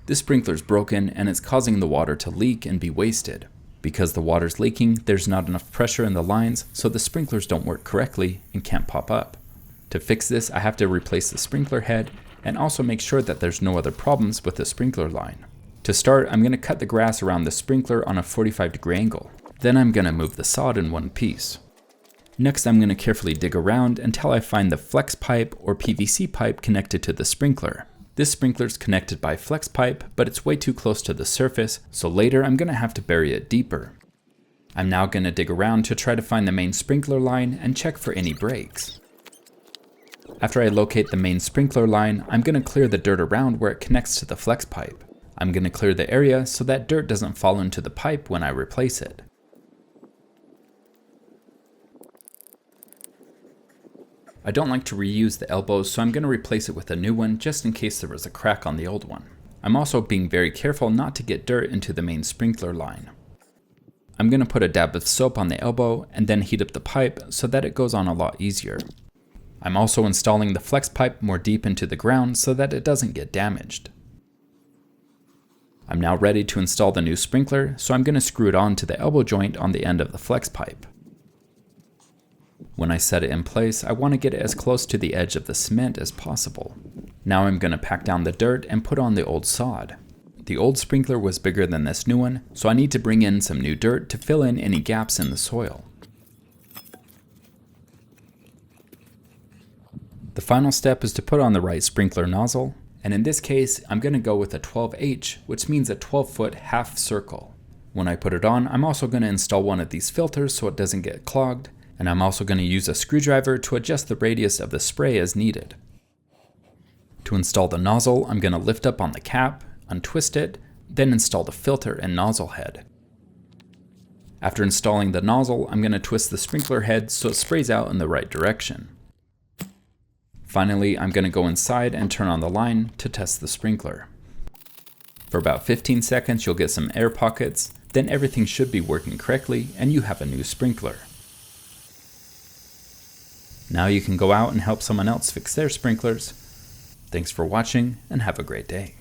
This sprinkler is broken and it's causing the water to leak and be wasted. Because the water's leaking, there's not enough pressure in the lines, so the sprinklers don't work correctly and can't pop up. To fix this, I have to replace the sprinkler head and also make sure that there's no other problems with the sprinkler line. To start, I'm going to cut the grass around the sprinkler on a 45-degree angle. Then I'm going to move the sod in one piece. Next, I'm going to carefully dig around until I find the flex pipe or PVC pipe connected to the sprinkler. This sprinkler is connected by flex pipe, but it's way too close to the surface, so later I'm going to have to bury it deeper. I'm now going to dig around to try to find the main sprinkler line and check for any breaks. After I locate the main sprinkler line, I'm going to clear the dirt around where it connects to the flex pipe. I'm going to clear the area so that dirt doesn't fall into the pipe when I replace it. I don't like to reuse the elbows, so I'm going to replace it with a new one just in case there was a crack on the old one. I'm also being very careful not to get dirt into the main sprinkler line. I'm going to put a dab of soap on the elbow and then heat up the pipe so that it goes on a lot easier. I'm also installing the flex pipe more deep into the ground so that it doesn't get damaged. I'm now ready to install the new sprinkler, so I'm going to screw it on to the elbow joint on the end of the flex pipe. When I set it in place, I want to get it as close to the edge of the cement as possible. Now I'm going to pack down the dirt and put on the old sod. The old sprinkler was bigger than this new one, so I need to bring in some new dirt to fill in any gaps in the soil. The final step is to put on the right sprinkler nozzle, and in this case, I'm going to go with a 12H, which means a 12-foot half circle. When I put it on, I'm also going to install one of these filters so it doesn't get clogged, and I'm also going to use a screwdriver to adjust the radius of the spray as needed. To install the nozzle, I'm going to lift up on the cap, untwist it, then install the filter and nozzle head. After installing the nozzle, I'm going to twist the sprinkler head so it sprays out in the right direction. Finally, I'm going to go inside and turn on the line to test the sprinkler. For about 15 seconds, you'll get some air pockets, then everything should be working correctly and you have a new sprinkler. Now you can go out and help someone else fix their sprinklers. Thanks for watching and have a great day.